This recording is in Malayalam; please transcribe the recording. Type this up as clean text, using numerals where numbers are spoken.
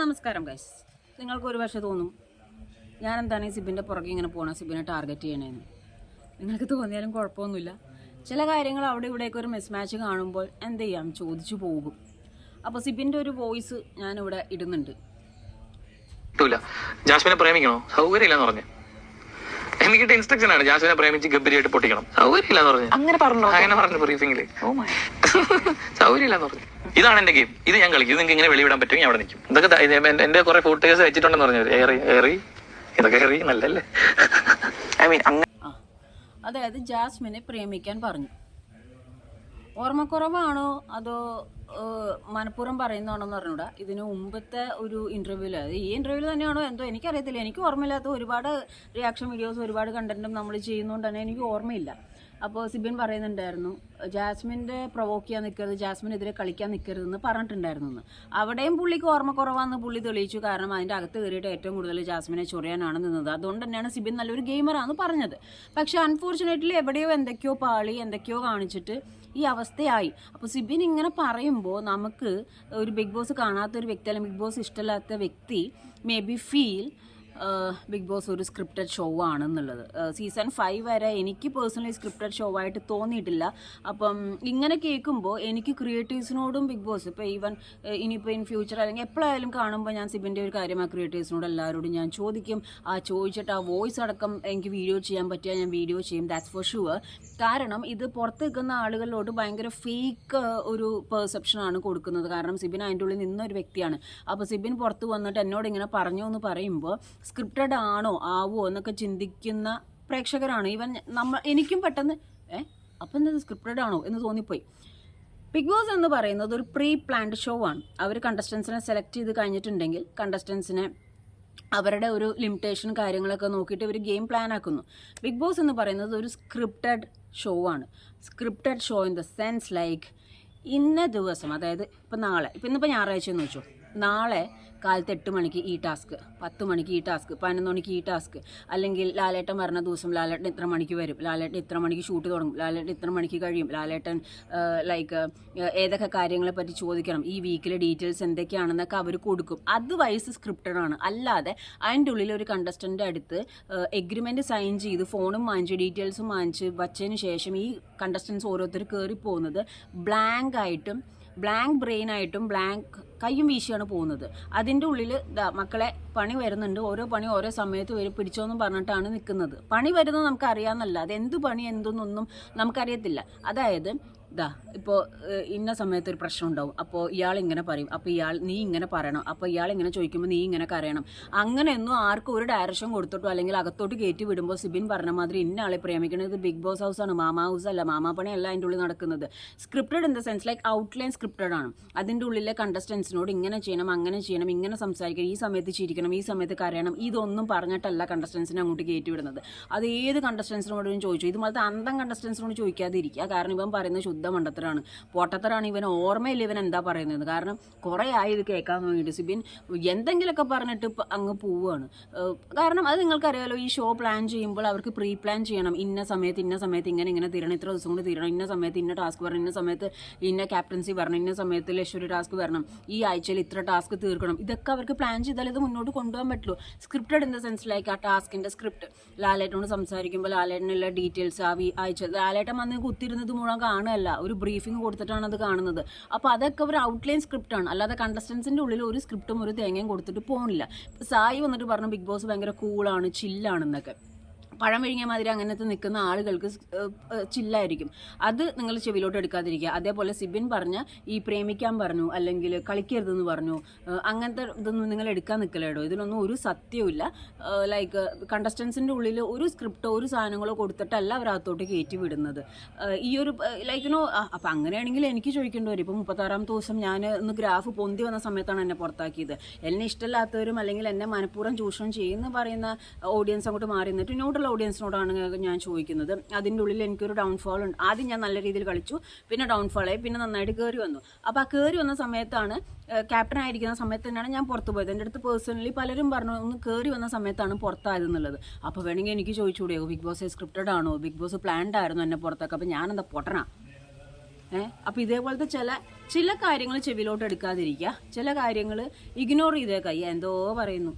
നമസ്കാരം ഗൈസ്. നിങ്ങൾക്കൊരു പക്ഷേ തോന്നും ഞാൻ എന്താണ് ഈ സിബിൻ്റെ പുറകെ ഇങ്ങനെ പോകണം, സിബിനെ ടാർഗറ്റ് ചെയ്യണേന്ന്. നിങ്ങൾക്ക് തോന്നിയാലും കുഴപ്പമൊന്നുമില്ല. ചില കാര്യങ്ങൾ അവിടെ ഇവിടെയൊക്കെ ഒരു മിസ്മാച്ച് കാണുമ്പോൾ എന്ത് ചെയ്യാം, ചോദിച്ചു പോകും. അപ്പോൾ സിബിൻ്റെ ഒരു വോയിസ് ഞാനിവിടെ ഇടുന്നുണ്ട്. ജാസ്മിനെ പ്രേമിക്കണോ? സൗകര്യമില്ലെന്ന് പറഞ്ഞു. എനിക്കിട്ട് ഇൻസ്ട്രക്ഷൻ ആണ്, ജാസ്മിനെ പ്രേമിച്ച് ഗംഭീരമായിട്ട് പൊട്ടിക്കണം. സൗകര്യമില്ലെന്ന് പറഞ്ഞു. അങ്ങനെ പറഞ്ഞു ബ്രീഫിംഗില്. സൗകര്യമില്ലെന്ന് പറഞ്ഞു. ഇതാണ് എന്റെ ഗെയിം, ഇത് ഞാൻ കളിക്കും. ഇത് നിങ്ങൾക്ക് ഇങ്ങനെ വെളിവിടാൻ പറ്റും, ഞാൻ അവിടെ നിൽക്കും. ഇതൊക്കെ എന്റെ കുറെ ഫോട്ടോസ് വെച്ചിട്ടുണ്ടെന്ന് പറഞ്ഞു. ഏറി ഇതൊക്കെ ഏറി നല്ലല്ലേ? അതായത് ജാസ്മിനെ പ്രേമിക്കാൻ പറഞ്ഞു. ഓർമ്മക്കുറവാണോ അതോ മനഃപൂർവ്വം പറയുന്നതാണോ എന്ന് പറഞ്ഞൂടാ. ഇതിന് മുമ്പത്തെ ഒരു ഇന്റർവ്യൂവിൽ, ഈ ഇന്റർവ്യൂവിൽ തന്നെയാണോ എന്തോ എനിക്കറിയത്തില്ല. എനിക്ക് ഓർമ്മയില്ലാത്ത ഒരുപാട് റിയാക്ഷൻ വീഡിയോസ്, ഒരുപാട് കണ്ടന്റും നമ്മൾ ചെയ്യുന്നതുകൊണ്ട് തന്നെ എനിക്ക് ഓർമ്മയില്ല. അപ്പോൾ സിബിൻ പറയുന്നുണ്ടായിരുന്നു ജാസ്മിൻ്റെ പ്രൊവോക്ക് ചെയ്യാൻ നിൽക്കരുത്, ജാസ്മിനെതിരെ കളിക്കാൻ നിൽക്കരുതെന്ന് പറഞ്ഞിട്ടുണ്ടായിരുന്നു. അവിടെയും പുള്ളിക്ക് ഓർമ്മക്കുറവാന്ന് പുള്ളി തെളിയിച്ചു. കാരണം അതിൻ്റെ അകത്ത് കയറിയിട്ട് ഏറ്റവും കൂടുതൽ ജാസ്മിനെ ചൊറിയാനാണ് നിന്നത്. അതുകൊണ്ട് തന്നെയാണ് സിബിൻ നല്ലൊരു ഗെയിമറാണെന്ന് പറഞ്ഞത്. പക്ഷെ അൺഫോർച്ചുനേറ്റ്ലി എവിടെയോ എന്തൊക്കെയോ പാളി, എന്തൊക്കെയോ കാണിച്ചിട്ട് ഈ അവസ്ഥയായി. അപ്പോൾ സിബിൻ ഇങ്ങനെ പറയുമ്പോൾ നമുക്ക് ഒരു ബിഗ് ബോസ് കാണാത്തൊരു വ്യക്തി, അല്ലെങ്കിൽ ബിഗ് ബോസ് ഇഷ്ടമില്ലാത്ത വ്യക്തി may be feel big boss ഒരു സ്ക്രിപ്റ്റഡ് ഷോ ആണെന്നുള്ളത്. സീസൺ 5 വരെ എനിക്ക് പേഴ്സണലി സ്ക്രിപ്റ്റഡ് ഷോ ആയിട്ട് തോന്നിയിട്ടില്ല. അപ്പം ഇങ്ങനെ കേൾക്കുമ്പോൾ എനിക്ക് ക്രിയേറ്റീവ്സിനോടും ബിഗ് ബോസ് ഇപ്പോൾ ഈവൻ ഇനിയിപ്പോൾ ഇൻ ഫ്യൂച്ചർ അല്ലെങ്കിൽ എപ്പോഴായാലും കാണുമ്പോൾ ഞാൻ സിബിൻ്റെ ഒരു കാര്യം ആ ക്രിയേറ്റീവ്സിനോട് എല്ലാവരോടും ഞാൻ ചോദിക്കും. ചോദിച്ചിട്ട് ആ വോയിസ് അടക്കം എനിക്ക് വീഡിയോ ചെയ്യാൻ പറ്റിയാൽ ഞാൻ വീഡിയോ ചെയ്യും, ദാറ്റ്സ് ഫോർ ഷുവർ. കാരണം ഇത് പുറത്ത് നിൽക്കുന്ന ആളുകളിലോട്ട് ഭയങ്കര ഫേക്ക് ഒരു പെർസെപ്ഷനാണ് കൊടുക്കുന്നത്. കാരണം സിബിൻ അതിൻ്റെ ഉള്ളിൽ നിന്നൊരു വ്യക്തിയാണ്. അപ്പോൾ സിബിൻ പുറത്ത് വന്നിട്ട് എന്നോട് ഇങ്ങനെ പറഞ്ഞു എന്ന് പറയുമ്പോൾ സ്ക്രിപ്റ്റഡ് ആണോ ആവോ എന്നൊക്കെ ചിന്തിക്കുന്ന പ്രേക്ഷകരാണ്. ഈവൻ എനിക്കും പെട്ടെന്ന് അപ്പം എന്നത് സ്ക്രിപ്റ്റഡ് ആണോ എന്ന് തോന്നിപ്പോയി. ബിഗ് ബോസ് എന്ന് പറയുന്നത് ഒരു പ്രീ പ്ലാൻഡ് ഷോ ആണ്. അവർ കണ്ടസ്റ്റൻസിനെ സെലക്ട് ചെയ്ത് കഴിഞ്ഞിട്ടുണ്ടെങ്കിൽ കണ്ടസ്റ്റൻസിനെ അവരുടെ ഒരു ലിമിറ്റേഷൻ കാര്യങ്ങളൊക്കെ നോക്കിയിട്ട് ഇവർ ഗെയിം പ്ലാൻ ആക്കുന്നു. ബിഗ് ബോസ് എന്ന് പറയുന്നത് ഒരു സ്ക്രിപ്റ്റഡ് ഷോ ആണ്. Scripted show in the sense like ഇന്ന ദിവസം, അതായത് ഇപ്പം നാളെ, ഇന്നിപ്പോൾ ഞായറാഴ്ച എന്ന് വെച്ചോ, നാളെ കാലത്ത് 8 മണിക്ക് ഈ ടാസ്ക്, 10 മണിക്ക് ഈ ടാസ്ക്, 11 മണിക്ക് ഈ ടാസ്ക്, അല്ലെങ്കിൽ ലാലേട്ടൻ വരുന്ന ദിവസം ലാലേട്ടൻ ഇത്ര മണിക്ക് വരും, ലാലേട്ടൻ ഇത്ര മണിക്ക് ഷൂട്ട് തുടങ്ങും, ലാലേട്ടൻ ഇത്ര മണിക്ക് കഴിയും, ലാലേട്ടൻ ലൈക്ക് ഏതൊക്കെ കാര്യങ്ങളെ പറ്റി ചോദിക്കണം, ഈ വീക്കിലെ ഡീറ്റെയിൽസ് എന്തൊക്കെയാണെന്നൊക്കെ അവർ കൊടുക്കും. അത് വൈസ് സ്ക്രിപ്റ്റഡ് ആണ്. അല്ലാതെ അതിൻ്റെ ഉള്ളിൽ ഒരു കണ്ടസ്റ്റൻ്റ് അടുത്ത് എഗ്രിമെൻറ്റ് സൈൻ ചെയ്ത് ഫോണും വാങ്ങിച്ച് ഡീറ്റെയിൽസും വാങ്ങിച്ച് വച്ചതിന് ശേഷം ഈ കണ്ടസ്റ്റൻസ് ഓരോരുത്തർ കയറി പോകുന്നത് ബ്ലാങ്ക് ആയിട്ടും ബ്ലാങ്ക് ബ്രെയിനായിട്ടും ബ്ലാങ്ക് കയ്യും വീശിയാണ് പോകുന്നത്. അതിൻ്റെ ഉള്ളിൽ മക്കളെ പണി വരുന്നുണ്ട്, ഓരോ പണി ഓരോ സമയത്ത് വരും, പിടിച്ചോന്നും പറഞ്ഞിട്ടാണ് നിൽക്കുന്നത്. പണി വരുന്നത് നമുക്കറിയാമെന്നല്ല, അത് എന്ത് പണി എന്തെന്നൊന്നും നമുക്കറിയത്തില്ല. അതായത് ഇപ്പോൾ ഇന്ന സമയത്ത് ഒരു പ്രശ്നം ഉണ്ടാവും, അപ്പോൾ ഇയാൾ ഇങ്ങനെ പറയും, അപ്പോൾ നീ ഇങ്ങനെ പറയണം, അപ്പോൾ ഇയാൾ ഇങ്ങനെ ചോദിക്കുമ്പോൾ നീ ഇങ്ങനെ കരയണം. അങ്ങനെയൊന്നും ആർക്കും ഒരു ഡയറക്ഷൻ കൊടുത്തിട്ടോ അല്ലെങ്കിൽ അകത്തോട്ട് കയറ്റി വിടുമ്പോൾ സിബിൻ പറഞ്ഞ മാതിരി ഇന്ന ആളെ പ്രേമിക്കുന്നത് ബിഗ് ബോസ് ഹൗസാണ്, മാമാ ഹൗസ് അല്ല, മാമാ പണിയല്ല അതിൻ്റെ ഉള്ളിൽ നടക്കുന്നത്. Scripted in the sense like outline scripted ആണ്. അതിൻ്റെ ഉള്ളിലെ കണ്ടസ്റ്റൻസിനോട് ഇങ്ങനെ ചെയ്യണം, അങ്ങനെ ചെയ്യണം, ഇങ്ങനെ സംസാരിക്കണം, ഈ സമയത്ത് ചിരിക്കണം, ഈ സമയത്ത് കരയണം, ഇതൊന്നും പറഞ്ഞിട്ടല്ല കണ്ടസ്റ്റൻസിനെ അങ്ങോട്ട് കയറ്റി വിടുന്നത്. അത് ഏത് കണ്ടസ്റ്റൻസിനോടും ചോദിച്ചു. ഇതുപോലത്തെ അന്തം കണ്ടസ്റ്റൻസിനോട് ചോദിക്കാതിരിക്കുക. കാരണം ഇവൻ പറയുന്നത് ശുദ്ധ മണ്ടത്തരാണ്, പൊട്ടത്തരാണ്. ഇവൻ ഓർമ്മയില്ല ഇവൻ എന്താ പറയുന്നത്. കാരണം കുറേ ആയി ഇത് കേൾക്കാൻ വേണ്ടിയിട്ട് സിബിൻ എന്തെങ്കിലുമൊക്കെ പറഞ്ഞിട്ട് അങ്ങ് പോവുകയാണ്. കാരണം അത് നിങ്ങൾക്കറിയാലോ, ഈ ഷോ പ്ലാൻ ചെയ്യുമ്പോൾ അവർക്ക് പ്രീ പ്ലാൻ ചെയ്യണം. ഇന്ന സമയത്ത് ഇങ്ങനെ തീരണം, ഇത്ര ദിവസം കൊണ്ട് തീരണം, ഇന്ന സമയത്ത് ഇന്ന ടാസ്ക് വരണം, ഇന്ന സമയത്ത് ഇന്ന ക്യാപ്റ്റൻസി വരണം, ഇന്ന സമയത്ത് ലക്ഷറി ടാസ്ക് വരണം, ഈ ആഴ്ചയിൽ ഇത്ര ടാസ്ക് തീർക്കണം. ഇതൊക്കെ അവർക്ക് പ്ലാൻ ചെയ്താൽ ഇത് മുന്നോട്ട് കൊണ്ടുപോകാൻ പറ്റുള്ളൂ. Scripted in the sense like ആ ടാസ്കിൻ്റെ സ്ക്രിപ്റ്റ്. ലാലേട്ടനോട് സംസാരിക്കുമ്പോൾ ലാലേട്ടനുള്ള ഡീറ്റെയിൽസ് ആ ആഴ്ച ലാലേട്ടൻ വന്ന് കുത്തിരുന്നത് മുഴുവൻ കാണുകയല്ല, ഒരു ബ്രീഫിംഗ് കൊടുത്തിട്ടാണ് അത് കാണുന്നത്. അപ്പോൾ അതൊക്കെ ഒരു ഔട്ട്ലൈൻ സ്ക്രിപ്റ്റാണ്. അല്ലാതെ കണ്ടസ്റ്റൻസിൻ്റെ ഉള്ളിൽ ഒരു സ്ക്രിപ്റ്റും ഒരു തേങ്ങയും കൊടുത്തിട്ട് പോകണില്ല. സായി വന്നിട്ട് പറഞ്ഞു ബിഗ് ബോസ് ഭയങ്കര കൂളാണ്, ചില്ലാണെന്നൊക്കെ. പഴം വിഴുങ്ങിയ മാതിരി അങ്ങനത്തെ നിൽക്കുന്ന ആളുകൾക്ക് ചില്ലായിരിക്കും. അത് നിങ്ങൾ ചെവിയിലോട്ട് എടുക്കാതിരിക്കുക. അതേപോലെ സിബിൻ പറഞ്ഞ ഈ പ്രേമിക്കാൻ പറഞ്ഞു അല്ലെങ്കിൽ കളിക്കരുതെന്ന് പറഞ്ഞു, അങ്ങനത്തെ ഇതൊന്നും നിങ്ങൾ എടുക്കാൻ നിൽക്കലേടോ. ഇതിലൊന്നും ഒരു സത്യമില്ല. ലൈക്ക് കണ്ടസ്റ്റൻസിൻ്റെ ഉള്ളിൽ ഒരു സ്ക്രിപ്റ്റോ ഒരു സാധനങ്ങളോ കൊടുത്തിട്ടല്ല അവരകത്തോട്ട് കയറ്റി വിടുന്നത്. ഈ ഒരു ലൈക്കിനോ അപ്പം അങ്ങനെയാണെങ്കിൽ എനിക്ക് ചോദിക്കേണ്ടി വരും. ഇപ്പം 36-ാമത്തെ ദിവസം ഞാൻ ഒന്ന് ഗ്രാഫ് പൊന്തി വന്ന സമയത്താണ് എന്നെ പുറത്താക്കിയത്. എന്നെ ഇഷ്ടമില്ലാത്തവരും അല്ലെങ്കിൽ എന്നെ മനഃപൂർവ്വം ചൂഷണം ചെയ്യുന്ന പറയുന്ന ഓഡിയൻസ് അങ്ങോട്ട് മാറി നിന്നിട്ട് ഇങ്ങോട്ടുള്ള ഓഡിയൻസിനോടാണ് ഞാൻ ചോദിക്കുന്നത്. അതിൻ്റെ ഉള്ളിൽ എനിക്കൊരു ഡൗൺഫോൾ ഉണ്ട്. ആദ്യം ഞാൻ നല്ല രീതിയിൽ കളിച്ചു, പിന്നെ ഡൗൺഫോളായി, പിന്നെ നന്നായിട്ട് കയറി വന്നു. അപ്പോൾ ആ കയറി വന്ന സമയത്താണ്, ക്യാപ്റ്റൻ ആയിരിക്കുന്ന സമയത്ത് തന്നെയാണ് ഞാൻ പുറത്ത് പോയത്. എൻ്റെ അടുത്ത് പേഴ്സണലി പലരും പറഞ്ഞു ഒന്ന് കയറി വന്ന സമയത്താണ് പുറത്തായതെന്നുള്ളത്. അപ്പോൾ വേണമെങ്കിൽ എനിക്ക് ചോദിച്ചുകൂടെയോ ബിഗ് ബോസ് സ്ക്രിപ്റ്റഡ് ആണോ, ബിഗ് ബോസ് പ്ലാൻഡ് ആയിരുന്നു എന്നെ പുറത്താക്കുക, അപ്പോൾ ഞാനെന്താ പൊട്ടനാ? അപ്പൊ ഇതേപോലത്തെ ചില കാര്യങ്ങൾ ചെവിലോട്ട് എടുക്കാതിരിക്കുക, ചില കാര്യങ്ങൾ ഇഗ്നോർ ചെയ്തേക്കുക. എന്തോ പറയുന്നു.